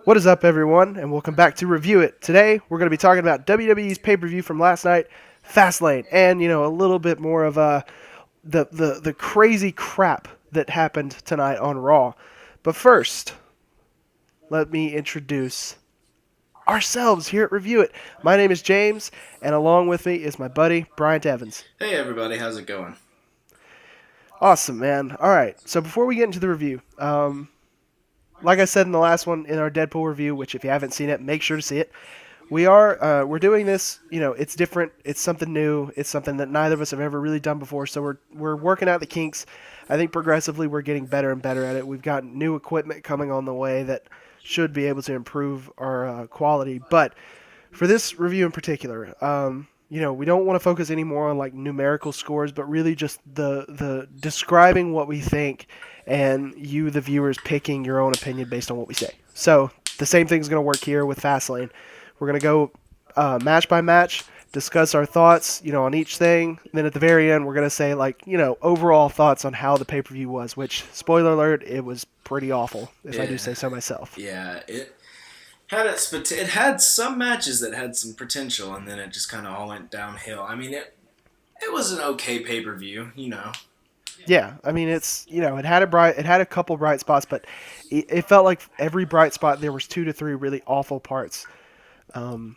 What is up, everyone, and welcome back to Review It. Today, we're going to be talking about WWE's pay-per-view from last night, Fastlane, and a little bit more of the crazy crap that happened tonight on Raw. But first, let me introduce ourselves here at Review It. My name is James, and along with me is my buddy Bryant Evans. Hey everybody, how's it going? Awesome, man. All right, so before we get into the review, like I said in the last one in our Deadpool review, which if you haven't seen it, make sure to see it. We're doing this. It's different. It's something new. It's something that neither of us have ever really done before. So we're working out the kinks. I think progressively we're getting better and better at it. We've got new equipment coming on the way that should be able to improve our quality. But for this review in particular, we don't want to focus anymore on like numerical scores, but really just the describing what we think, and you, the viewers, picking your own opinion based on what we say. So the same thing's going to work here with Fastlane. We're going to go match by match, discuss our thoughts, on each thing. And then at the very end, we're going to say overall thoughts on how the pay-per-view was, which, spoiler alert, it was pretty awful, if I do Yeah, say so myself. yeah, it had some matches that had some potential, and then it just kind of all went downhill. I mean, it was an okay pay per view. Yeah, I mean it had a couple bright spots, but it felt like every bright spot there was 2 to 3 really awful parts. Um,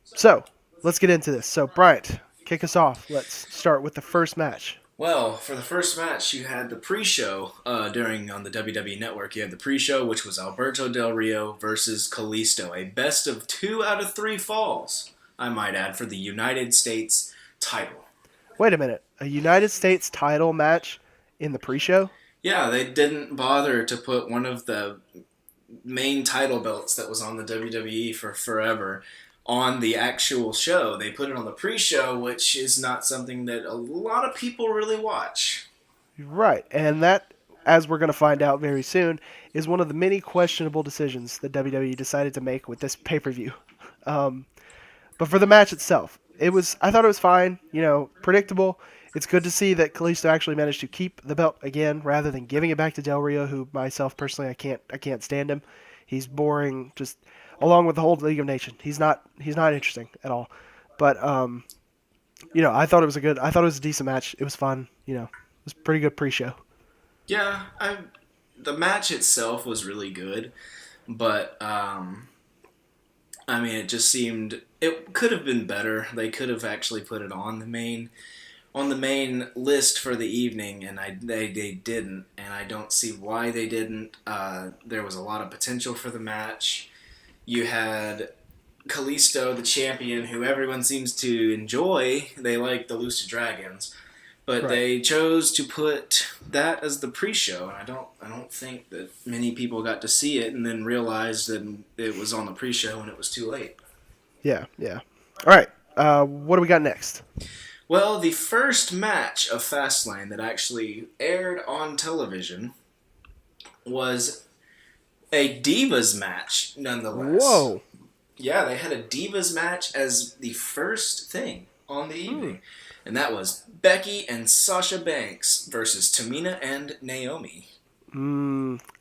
so let's get into this. So Bryant, kick us off. Let's start with the first match. Well, for the first match, you had the pre-show during on the WWE Network. You had the pre-show, which was Alberto Del Rio versus Kalisto, a best of 2 out of 3 falls, I might add, for the United States title. Wait a minute, a United States title match in the pre-show? Yeah, they didn't bother to put one of the main title belts that was on the WWE for forever on the actual show. They put it on the pre-show, which is not something that a lot of people really watch. Right, and that, as we're going to find out very soon, is one of the many questionable decisions that WWE decided to make with this pay-per-view. Um, But for the match itself, I thought it was fine, predictable. It's good to see that Kalisto actually managed to keep the belt again rather than giving it back to Del Rio, who myself personally I can't stand him. He's boring, just along with the whole League of Nations. He's not interesting at all. But I thought it was a decent match. It was fun, it was a pretty good pre-show. Yeah, the match itself was really good, but I mean, it just seemed it could have been better. They could have actually put it on the main list for the evening, and they didn't, and I don't see why they didn't. There was a lot of potential for the match. You had Kalisto, the champion, who everyone seems to enjoy. They like the Lucid Dragons, but Right. they chose to put that as the pre-show, and I don't think that many people got to see it, and then realized that it was on the pre-show and it was too late. Yeah, yeah. All right. What do we got next? Well, the first match of Fastlane that actually aired on television was a Divas match, nonetheless. Whoa. Yeah, they had a Divas match as the first thing on the Hmm. evening. And that was Becky and Sasha Banks versus Tamina and Naomi.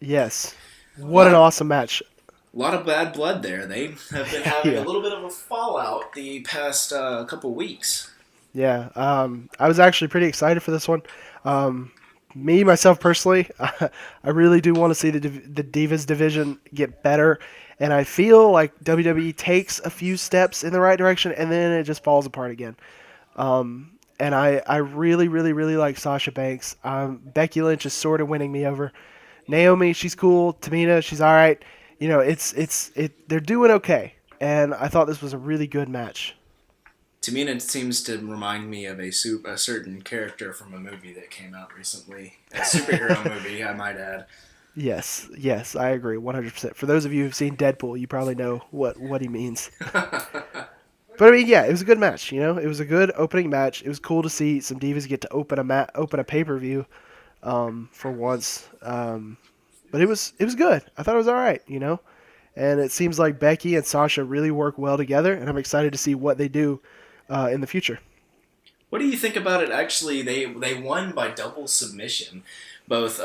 Yes. What an Lot, awesome match. lot of bad blood there. They have been having a Yeah. little bit of a fallout the past couple weeks. Yeah. I was actually pretty excited for this one. Me, myself, personally, I really do want to see the Divas division get better. And I feel like WWE takes a few steps in the right direction and then it just falls apart again. And I really, really, really like Sasha Banks. Becky Lynch is sort of winning me over. Naomi, she's cool. Tamina, she's all right. They're doing okay. And I thought this was a really good match. Tamina seems to remind me of a certain character from a movie that came out recently. A superhero movie, I might add. Yes, yes, I agree 100%. For those of you who've seen Deadpool, you probably know what he means. But I mean, yeah, it was a good match. It was a good opening match. It was cool to see some divas get to open a pay per view, for once. But it was good. I thought it was all right. And it seems like Becky and Sasha really work well together, and I'm excited to see what they do in the future. What do you think about it? Actually, they won by double submission. Both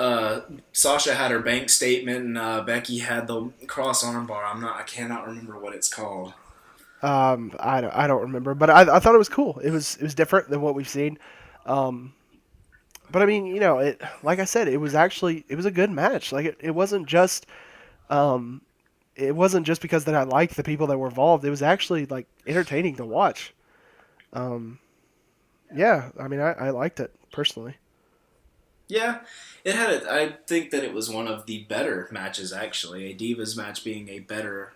Sasha had her bank statement, and Becky had the cross armbar. I cannot remember what it's called. I don't remember, but I thought it was cool. It was different than what we've seen. Um, but I mean, it like I said, it was a good match. Like it wasn't just um, it wasn't just because that I liked the people that were involved. It was actually like entertaining to watch. Um, yeah, I mean, I liked it personally. Yeah, it had. I think that it was one of the better matches. Actually, a Divas match being a better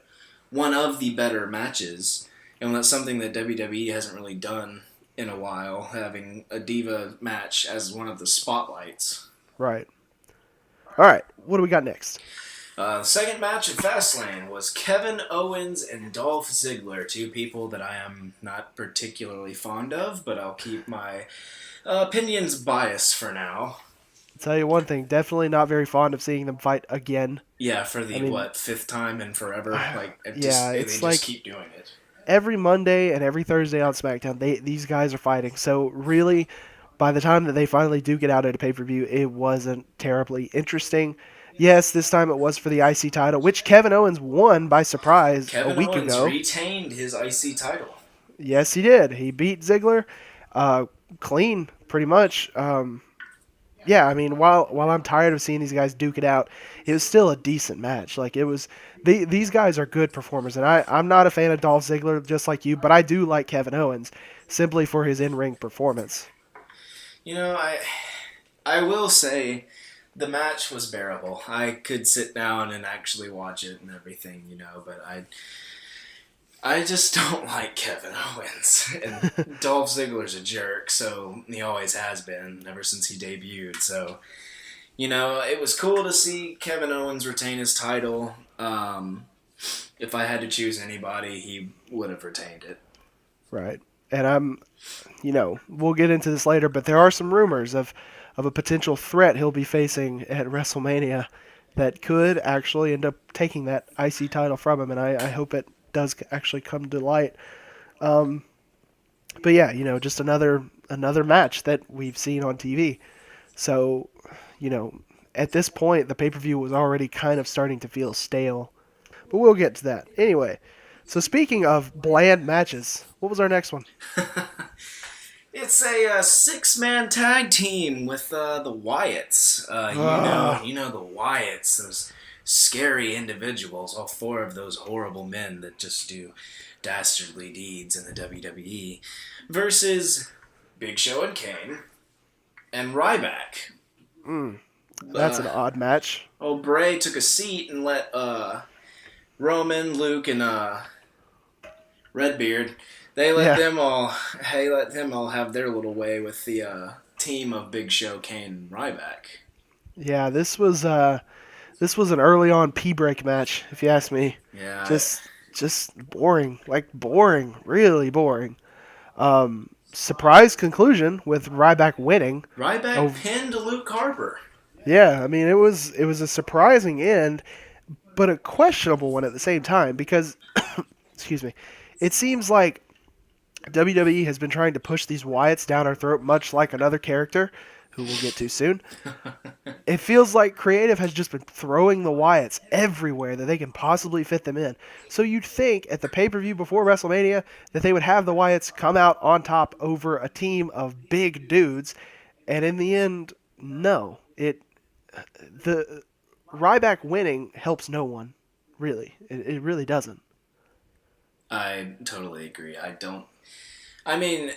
one of the better matches, and that's something that WWE hasn't really done in a while, having a diva match as one of the spotlights. Right. All right. What do we got next? The second match at Fastlane was Kevin Owens and Dolph Ziggler, two people that I am not particularly fond of, but I'll keep my opinions biased for now. I'll tell you one thing. Definitely not very fond of seeing them fight again. Yeah, for I the mean, what fifth time in forever, like yeah, they it's just like keep doing it. every Monday and every Thursday on SmackDown, these guys are fighting. So really, by the time that they finally do get out at a pay per view, it wasn't terribly interesting. Yes, this time it was for the IC title, which Kevin Owens won by surprise a Kevin week Owens ago. retained his IC title. Yes, he did. He beat Ziggler, uh, clean, pretty much. Yeah, I mean, while I'm tired of seeing these guys duke it out, it was still a decent match. Like it was, these guys are good performers, and I'm not a fan of Dolph Ziggler just like you, but I do like Kevin Owens simply for his in ring performance. You know, I will say the match was bearable. I could sit down and actually watch it and everything, but I just don't like Kevin Owens. And Dolph Ziggler's a jerk, so he always has been ever since he debuted. So, it was cool to see Kevin Owens retain his title. If I had to choose anybody, he would have retained it. Right, and we'll get into this later, but there are some rumors of a potential threat he'll be facing at WrestleMania that could actually end up taking that IC title from him, and I hope it does actually come to light. Um, but yeah, just another match that we've seen on TV. So, you know, at this point, the pay per view was already kind of starting to feel stale. But we'll get to that. Anyway, so speaking of bland matches, what was our next one? It's a six-man tag team with the Wyatts. Ah, The Wyatts, those scary individuals, all four of those horrible men that just do dastardly deeds in the WWE, versus Big Show and Kane and Ryback. that's Uh, an odd match. Old Bray took a seat and let Roman, Luke, and Redbeard. Yeah, They let them all have their little way with the team of Big Show, Kane, and Ryback. yeah. This was an early on P break match, if you ask me. Yeah, Just boring, like boring, really boring. Surprise conclusion with Ryback winning. Ryback Oh, pinned Luke Harper. yeah. I mean, it was a surprising end, but a questionable one at the same time because, excuse me, it seems like WWE has been trying to push these Wyatts down our throat, much like another character who we'll get to soon. It feels like creative has just been throwing the Wyatts everywhere that they can possibly fit them in. So you'd think at the pay per view before WrestleMania that they would have the Wyatts come out on top over a team of big dudes, and in the end, no. The Ryback winning helps no one, really. It really doesn't. I totally agree. I don't. I mean,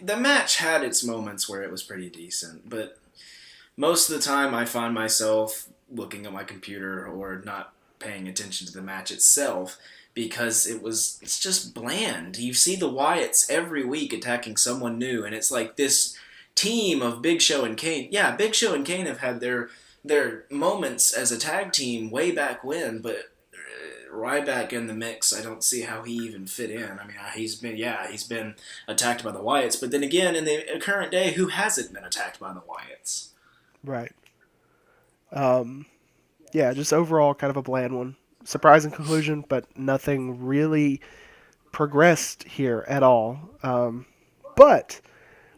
the match had its moments where it was pretty decent, but most of the time I find myself looking at my computer or not paying attention to the match itself because it's just bland. You see the Wyatts every week attacking someone new, and it's like this team of Big Show and Kane. Yeah, Big Show and Kane have had their moments as a tag team way back when, but Ryback in the mix, I don't see how he even fit in. I mean, he's been attacked by the Wyatts, but then again, in the current day, who hasn't been attacked by the Wyatts? Right. Um, yeah, just overall kind of a bland one. Surprising conclusion, but nothing really progressed here at all. But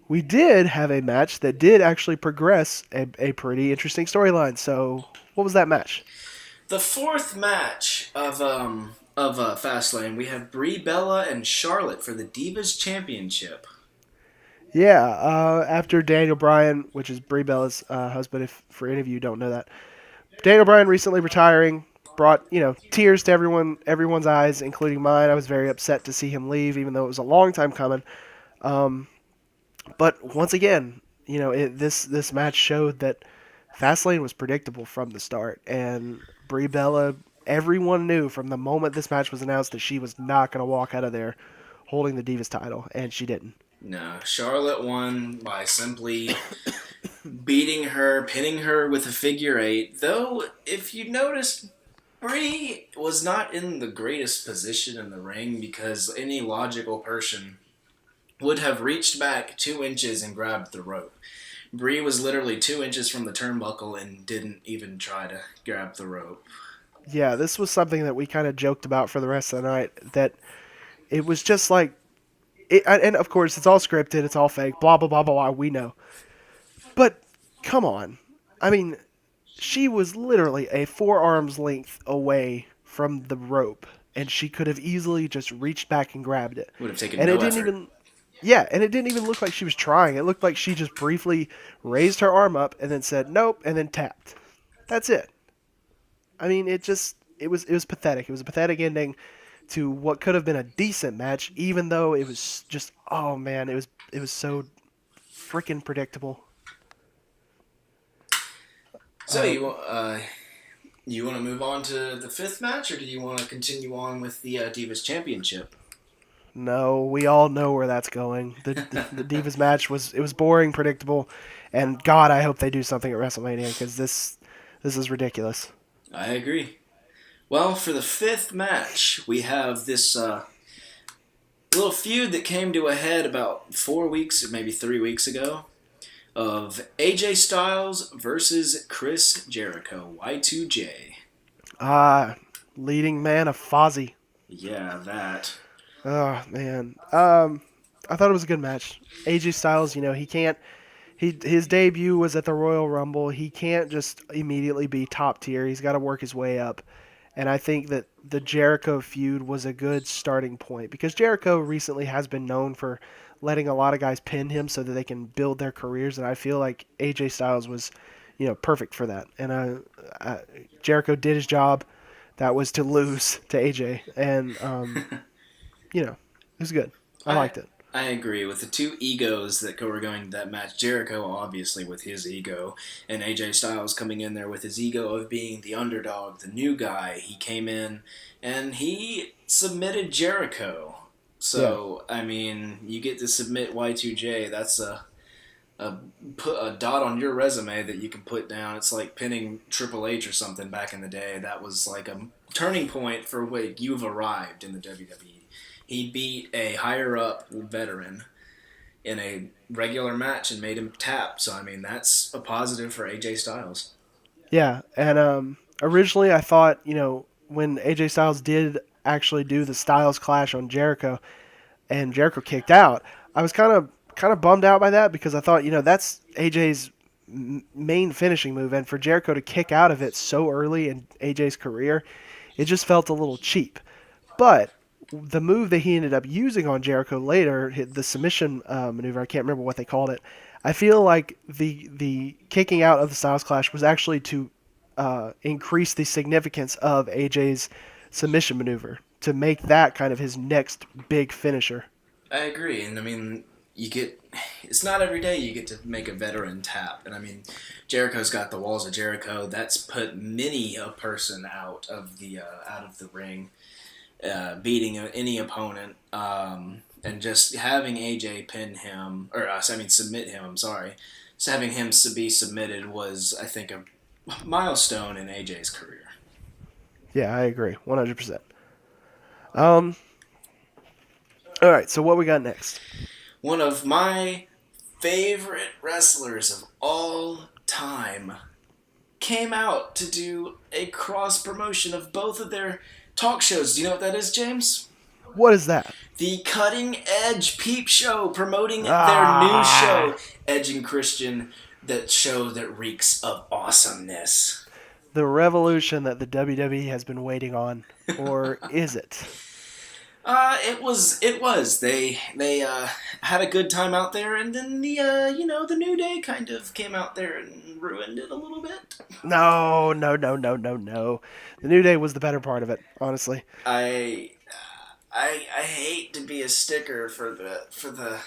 we did have a match that did actually progress a pretty interesting storyline. So, what was that match? The fourth match of Fastlane, we have Brie Bella and Charlotte for the Divas Championship. Yeah, after Daniel Bryan, which is Brie Bella's husband, if for any of you don't know that, Daniel Bryan recently retiring brought tears to everyone's eyes, including mine. I was very upset to see him leave, even though it was a long time coming. Um, but once again, this match showed that Fastlane was predictable from the start, and Brie Bella. Everyone knew from the moment this match was announced that she was not going to walk out of there holding the Divas title, and she didn't. No, Charlotte won by simply beating her, pinning her with a figure eight. Though, if you noticed, Brie was not in the greatest position in the ring because any logical person would have reached back 2 inches and grabbed the rope. Brie was literally 2 inches from the turnbuckle and didn't even try to grab the rope. Yeah, this was something that we kind of joked about for the rest of the night. That it was just like, and of course it's all scripted, it's all fake, blah blah blah blah blah. We know, but come on, I mean, she was literally a forearm's length away from the rope, and she could have easily just reached back and grabbed it, Would have taken and no it didn't effort. even. Yeah, and it didn't even look like she was trying. It looked like she just briefly raised her arm up and then said nope, and then tapped. That's it. I mean, it was pathetic. It was a pathetic ending to what could have been a decent match, even though it was just oh man, it was so freaking predictable. So Um, you want to move on to the fifth match, or do you want to continue on with the Divas Championship? no, we all know where that's going. The Divas match was boring, predictable, and God, I hope they do something at WrestleMania because this is ridiculous. I agree. Well, for the fifth match, we have this little feud that came to a head about 4 weeks, or maybe 3 weeks ago, of AJ Styles versus Chris Jericho, Y2J. Ah, leading man of Fozzy. Yeah, that. Oh man. I thought it was a good match. AJ Styles, he can't. His debut was at the Royal Rumble. He can't just immediately be top tier. He's got to work his way up. And I think that the Jericho feud was a good starting point because Jericho recently has been known for letting a lot of guys pin him so that they can build their careers. And I feel like AJ Styles was, perfect for that. And Jericho did his job. That was to lose to AJ, and it was good. I I liked it. I agree with the two egos that were going to that match. Jericho, obviously, with his ego, and AJ Styles coming in there with his ego of being the underdog, the new guy. He came in and he submitted Jericho. Yeah, So, I mean, you get to submit Y2J. That's a put a dot on your resume that you can put down. It's like pinning Triple H or something back in the day. That was like a turning point for when you've arrived in the WWE. He beat a higher up veteran in a regular match and made him tap. So I mean that's a positive for AJ Styles. yeah. And originally I thought, when AJ Styles did actually do the Styles Clash on Jericho, and Jericho kicked out, I was kind of bummed out by that because I thought, that's AJ's main finishing move, and for Jericho to kick out of it so early in AJ's career, it just felt a little cheap. But the move that he ended up using on Jericho later, the submission maneuver, I can't remember what they called it. I feel like the kicking out of the Styles Clash was actually to increase the significance of AJ's submission maneuver to make that kind of his next big finisher. I agree, and I mean you get. It's not every day you get to make a veteran tap, and I mean Jericho's got the walls of Jericho. That's put many a person out of the ring, beating any opponent, and just having AJ pin him, or I mean submit him. I'm sorry, so having him be submitted was, I think, a milestone in AJ's career. Yeah, I agree, 100%. Um, all right, so what we got next? One of my favorite wrestlers of all time came out to do a cross promotion of both of their talk shows. Do you know what that is, James? What is that? The Cutting Edge Peep Show promoting their new Ah, show, Edge and Christian, that show that reeks of awesomeness. the revolution that the WWE has been waiting on, or is it? It was. They had a good time out there, and then the New Day kind of came out there and ruined it a little bit. No, no, no, no, no, no. The New Day was the better part of it, honestly. I I hate to be a sticker for the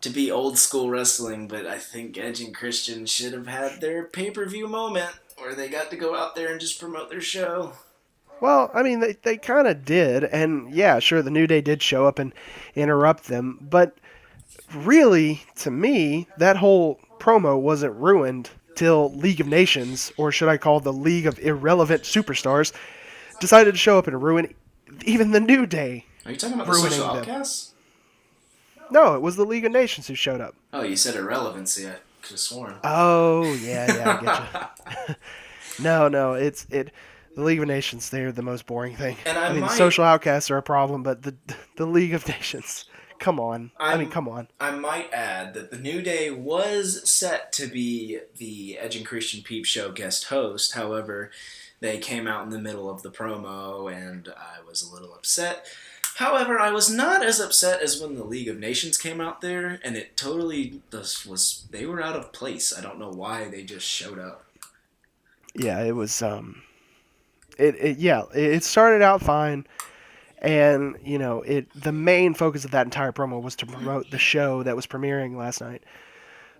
to be old school wrestling, but I think Edge and Christian should have had their pay per view moment where they got to go out there and just promote their show. Well, I mean, they kind of did, and yeah, sure, the New Day did show up and interrupt them, but really, to me, that whole promo wasn't ruined till League of Nations, or should I call the League of Irrelevant Superstars, decided to show up and ruin even the New Day, Are you talking about the social ruining them. outcasts? No, it was the League of Nations who showed up. Oh, you said irrelevancy. I could have sworn. Oh, yeah, yeah, I get you. No, no, it. The League of Nations, they're the most boring thing. And I mean, the social outcasts are a problem, but the League of Nations, come on. I mean, I'm come on. I might add that the New Day was set to be the Edge and Christian Peep Show guest host. However, they came out in the middle of the promo, and I was a little upset. However, I was not as upset as when the League of Nations came out there, and it totally was. They were out of place. I don't know why they just showed up. Yeah, it was. It started out fine, and the main focus of that entire promo was to promote the show that was premiering last night.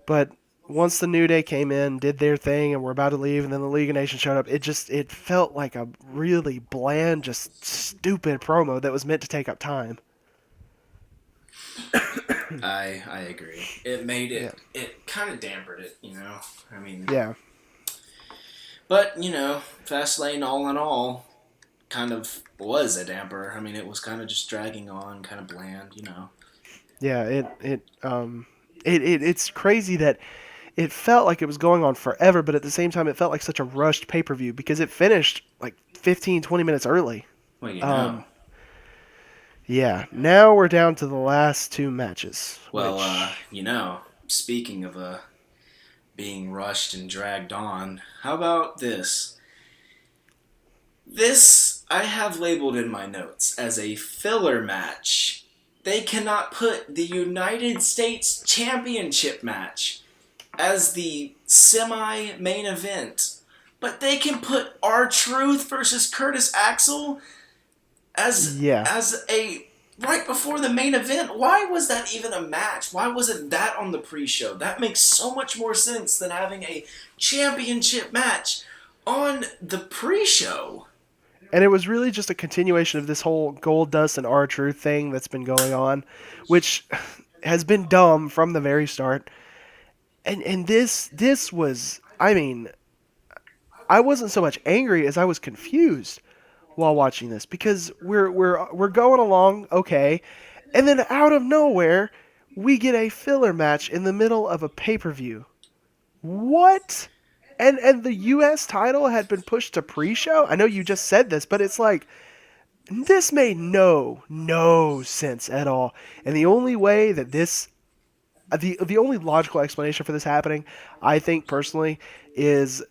But once the New Day came in, did their thing, and were about to leave, and then the League of Nations showed up, it felt like a really bland, just stupid promo that was meant to take up time. I agree. It made Yeah, it kind of dampened it. I mean, yeah, but Fastlane all in all kind of was a damper. I mean, it was kind of just dragging on, kind of bland. yeah. It's crazy that it felt like it was going on forever, but at the same time, it felt like such a rushed pay per view because it finished like 15, 20 minutes early. Well, Um, yeah, now we're down to the last two matches, well, which speaking of being rushed and dragged on, how about this? This I have labeled in my notes as a filler match. They cannot put the United States Championship match as the semi-main event, but they can put R-Truth versus Curtis Axel as yeah, as a right before the main event. Why was that even a match? Why wasn't that on the pre-show? That makes so much more sense than having a championship match on the pre-show. and it was really just a continuation of this whole Gold Dust and R-Truth thing that's been going on, which has been dumb from the very start. And this was, I mean, I wasn't so much angry as I was confused while watching this because we're going along okay, and then out of nowhere we get a filler match in the middle of a pay-per-view. What? And the US title had been pushed to pre-show? I know you just said this, but it's like this made no sense at all. And the only way that this the only logical explanation for this happening, I think personally, is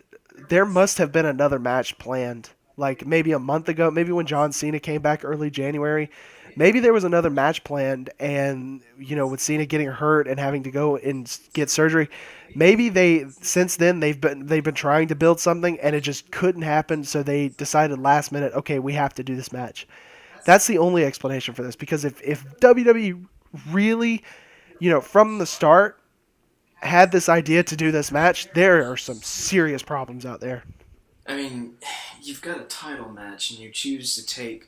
there must have been another match planned. Like maybe a month ago, maybe when John Cena came back early January, maybe there was another match planned, and with Cena getting hurt and having to go and get surgery, maybe they since then they've been trying to build something and it just couldn't happen, so they decided last minute, okay, we have to do this match. That's the only explanation for this because if WWE really, from the start had this idea to do this match, there are some serious problems out there. I mean, you've got a title match and you choose to take,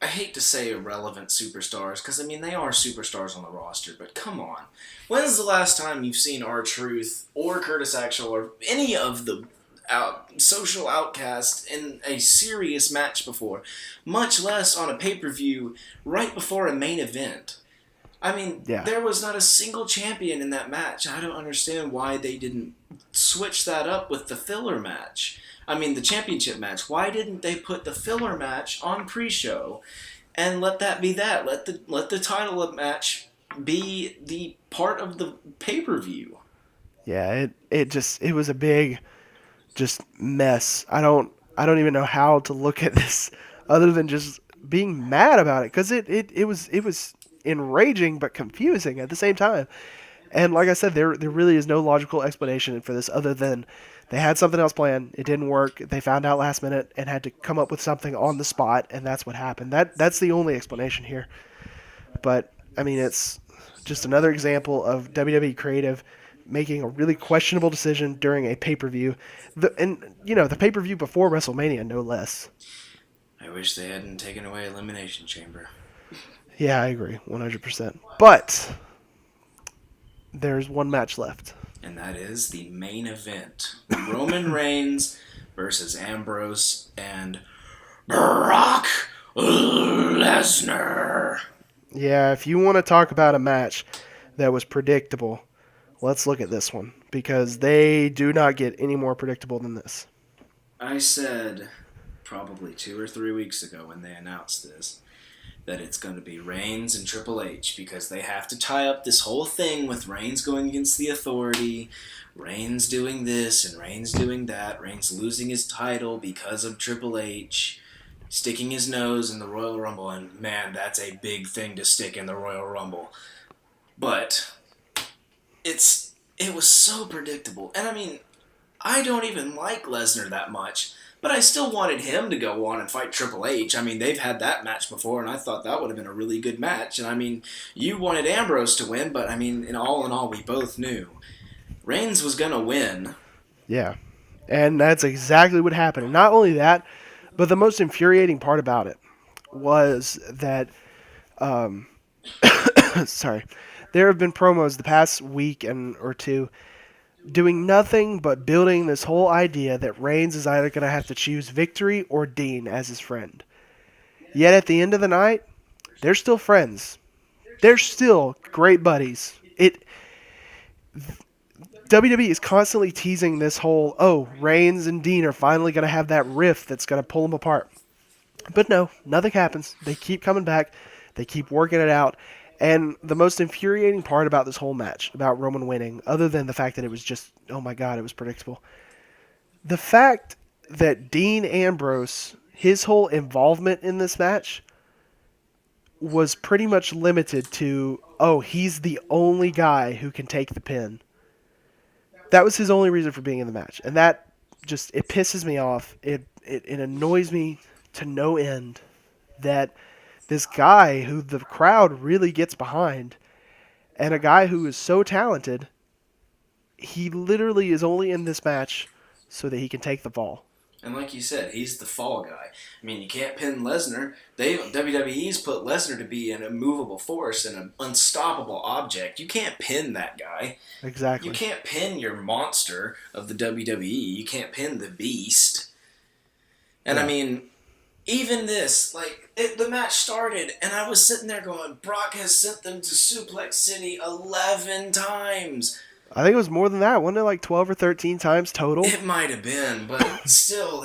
I hate to say irrelevant superstars, because I mean they are superstars on the roster, but come on. When's the last time you've seen R-Truth or Curtis Axel or any of the social outcasts in a serious match before, much less on a pay-per-view right before a main event? I mean, Yeah. there was not a single champion in that match. I don't understand why they didn't switch that up with the filler match. I mean, the championship match. Why didn't they put the filler match on pre-show and let that be that. Let the title match be the part of the pay per view. Yeah, it was a big just mess. I don't even know how to look at this other than just being mad about it because it was enraging but confusing at the same time. And like I said, there really is no logical explanation for this other than they had something else planned. It didn't work. They found out last minute and had to come up with something on the spot, and that's what happened. That's the only explanation here. But I mean, it's just another example of WWE creative making a really questionable decision during a pay per view, and the pay per view before WrestleMania, no less. I wish they hadn't taken away Elimination Chamber. Yeah, I agree, 100%. But there's one match left. And that is the main event: Roman Reigns versus Ambrose and Brock Lesnar. Yeah, if you want to talk about a match that was predictable, let's look at this one because they do not get any more predictable than this. I said probably 2 or 3 weeks ago when they announced this that it's going to be Reigns and Triple H because they have to tie up this whole thing with Reigns going against the Authority, Reigns doing this and Reigns doing that, Reigns losing his title because of Triple H sticking his nose in the Royal Rumble, and man, that's a big thing to stick in the Royal Rumble. But it was so predictable. And I mean, I don't even like Lesnar that much, but I still wanted him to go on and fight Triple H. I mean, they've had that match before, and I thought that would have been a really good match. And I mean, you wanted Ambrose to win, but I mean, in all, we both knew Reigns was going to win. Yeah, and that's exactly what happened. And not only that, but the most infuriating part about it was that, um, sorry, there have been promos the past week and or two doing nothing but building this whole idea that Reigns is either going to have to choose Victory or Dean as his friend. Yet at the end of the night, they're still friends. They're still great buddies. WWE is constantly teasing this whole, oh, Reigns and Dean are finally going to have that rift that's going to pull them apart. But no, nothing happens. They keep coming back. They keep working it out. And the most infuriating part about this whole match, about Roman winning, other than the fact that it was just, oh my God, it was predictable, the fact that Dean Ambrose, his whole involvement in this match was pretty much limited to, oh, he's the only guy who can take the pin. That was his only reason for being in the match. And that just, it pisses me off. It annoys me to no end that this guy who the crowd really gets behind and a guy who is so talented, he literally is only in this match so that he can take the fall. And like you said, he's the fall guy. I mean, you can't pin Lesnar. WWE's put Lesnar to be an immovable force and an unstoppable object. You can't pin that guy. Exactly. You can't pin your monster of the WWE. You can't pin the beast. And Yeah. I mean, even this, the match started, and I was sitting there going, Brock has sent them to Suplex City 11 times. I think it was more than that. Wasn't it like 12 or 13 times total? It might have been, but still,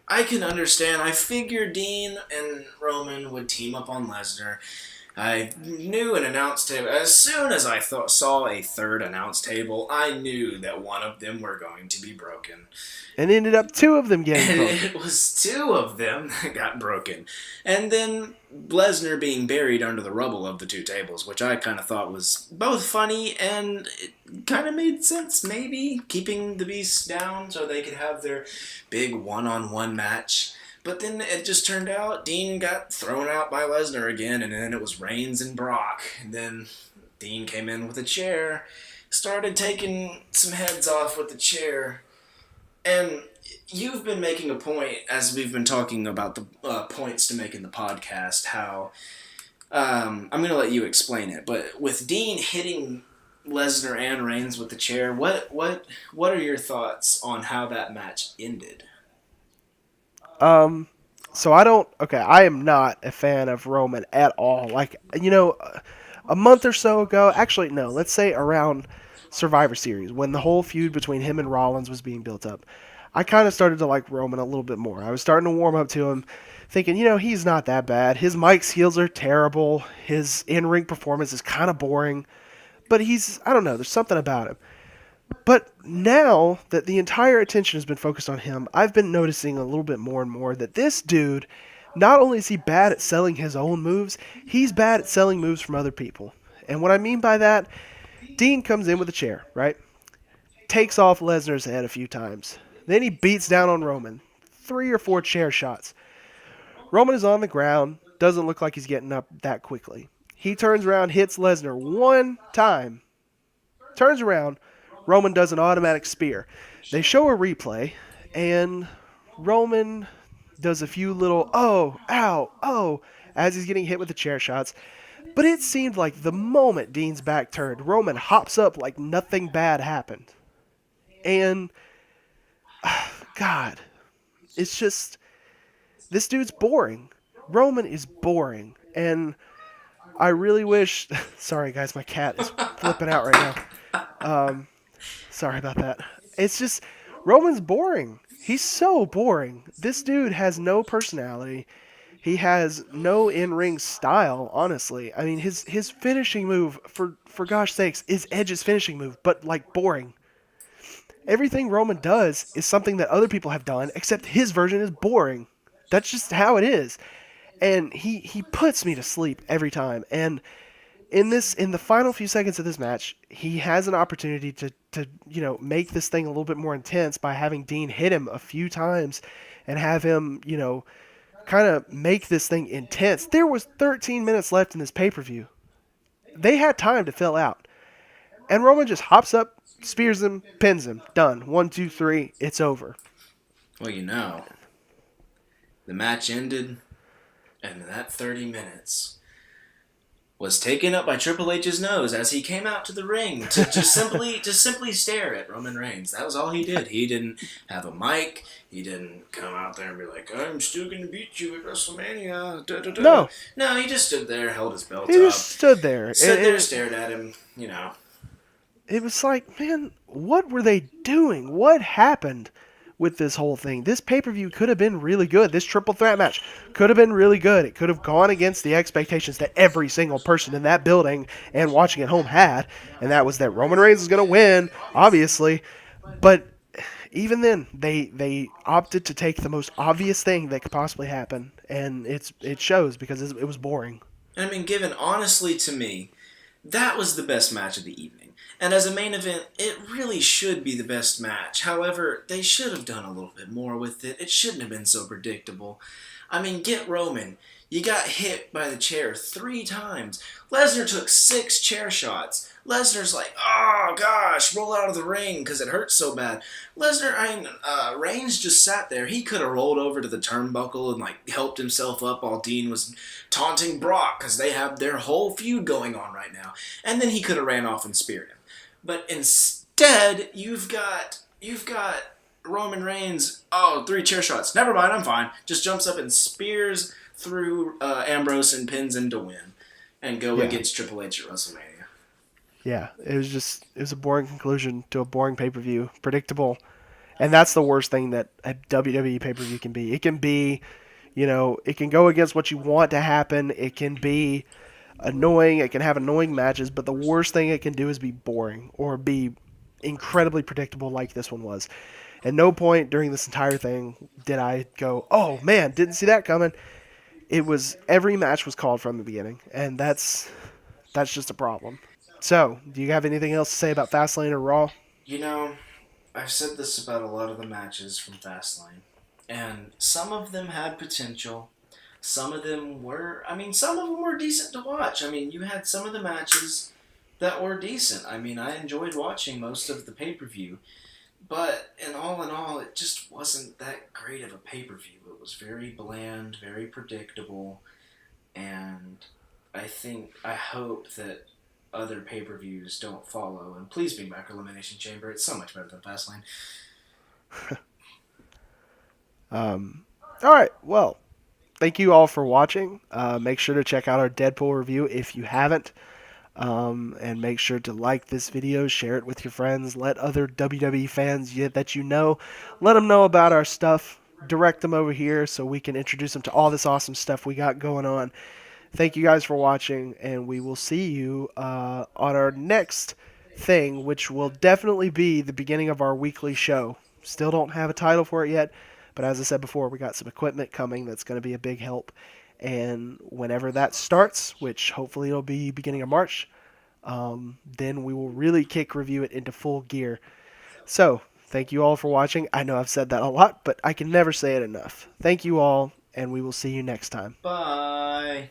I can understand. I figured Dean and Roman would team up on Lesnar. I knew an announce table. As soon as I saw a third announce table, I knew that one of them were going to be broken. And ended up two of them getting And broken. it was two of them that got broken. And then Lesnar being buried under the rubble of the two tables, which I kind of thought was both funny and it kind of made sense, maybe, keeping the Beast down so they could have their big one-on-one match. But then it just turned out Dean got thrown out by Lesnar again, and then it was Reigns and Brock. And then Dean came in with a chair, started taking some heads off with the chair. And you've been making a point, as we've been talking about the points to make in the podcast, how I'm going to let you explain it. But with Dean hitting Lesnar and Reigns with the chair, what are your thoughts on how that match ended? So I am not a fan of Roman at all. Like, a month or so ago, actually, no, let's say around Survivor Series, when the whole feud between him and Rollins was being built up, I kind of started to like Roman a little bit more. I was starting to warm up to him, thinking, he's not that bad. His mic skills are terrible. His in ring performance is kind of boring, but I don't know, there's something about him. But now that the entire attention has been focused on him, I've been noticing a little bit more and more that this dude, not only is he bad at selling his own moves, he's bad at selling moves from other people. And what I mean by that, Dean comes in with a chair, right? Takes off Lesnar's head a few times. Then he beats down on Roman. 3 or 4 chair shots. Roman is on the ground. Doesn't look like he's getting up that quickly. He turns around, hits Lesnar one time. Turns around. Roman does an automatic spear. They show a replay, and Roman does a few little oh, ow, oh, as he's getting hit with the chair shots. But it seemed like the moment Dean's back turned, Roman hops up like nothing bad happened. And God, it's just this dude's boring. Roman is boring, and I really wish. Sorry, guys, my cat is flipping out right now. Sorry about that. It's just Roman's boring. He's so boring. This dude has no personality. He has no in-ring style, honestly. I mean, his finishing move, for gosh sakes, is Edge's finishing move, but like boring. Everything Roman does is something that other people have done, except his version is boring. That's just how it is. And he puts me to sleep every time. And in the final few seconds of this match, he has an opportunity to make this thing a little bit more intense by having Dean hit him a few times and have him, kind of make this thing intense. There was 13 minutes left in this pay-per-view. They had time to fill out. And Roman just hops up, spears him, pins him. Done. 1, 2, 3. It's over. Well, the match ended, and that 30 minutes was taken up by Triple H's nose as he came out to the ring to just simply stare at Roman Reigns. That was all he did. He didn't have a mic. He didn't come out there and be like, "I'm still gonna beat you at WrestleMania." Da, da, da. No, he just stood there, held his belt He up, just stood there. stared at him. It was like, man, what were they doing? What happened with this whole thing? This pay-per-view could have been really good. This triple threat match could have been really good. It could have gone against the expectations that every single person in that building and watching at home had, and that was that Roman Reigns is going to win, obviously. But even then, they opted to take the most obvious thing that could possibly happen, and it shows because it was boring. I mean, given honestly to me, that was the best match of the evening. And as a main event, it really should be the best match. However, they should have done a little bit more with it. It shouldn't have been so predictable. I mean, get Roman. You got hit by the chair 3 times. Lesnar took 6 chair shots. Lesnar's like, oh gosh, roll out of the ring because it hurts so bad. Reigns just sat there. He could have rolled over to the turnbuckle and helped himself up while Dean was taunting Brock because they have their whole feud going on right now. And then he could have ran off and speared him. But instead, you've got Roman Reigns. Oh, 3 chair shots. Never mind, I'm fine. Just jumps up and spears through Ambrose and pins him to win, and go against Triple H at WrestleMania. Yeah, it was a boring conclusion to a boring pay-per-view, predictable, and that's the worst thing that a WWE pay-per-view can be. It can be, it can go against what you want to happen. It can be annoying. It can have annoying matches, but the worst thing it can do is be boring or be incredibly predictable like this one was. At no point during this entire thing did I go, "Oh man, didn't see that coming." It was every match was called from the beginning, and that's just a problem. So, do you have anything else to say about Fastlane or Raw? I've said this about a lot of the matches from Fastlane, and some of them had potential. Some of them were decent to watch. I mean, you had some of the matches that were decent. I mean, I enjoyed watching most of the pay-per-view, but in all, it just wasn't that great of a pay-per-view. It was very bland, very predictable, and I hope that other pay-per-views don't follow. And please bring back Elimination Chamber. It's so much better than Fastlane. All right, well, thank you all for watching. Make sure to check out our Deadpool review if you haven't. And make sure to like this video, share it with your friends, let other WWE fans that you know, let them know about our stuff. Direct them over here so we can introduce them to all this awesome stuff we got going on. Thank you guys for watching, and we will see you on our next thing, which will definitely be the beginning of our weekly show. Still don't have a title for it yet, but as I said before, we got some equipment coming that's going to be a big help. And whenever that starts, which hopefully it'll be beginning of March, then we will really kick review it into full gear. So, thank you all for watching. I know I've said that a lot, but I can never say it enough. Thank you all, and we will see you next time. Bye.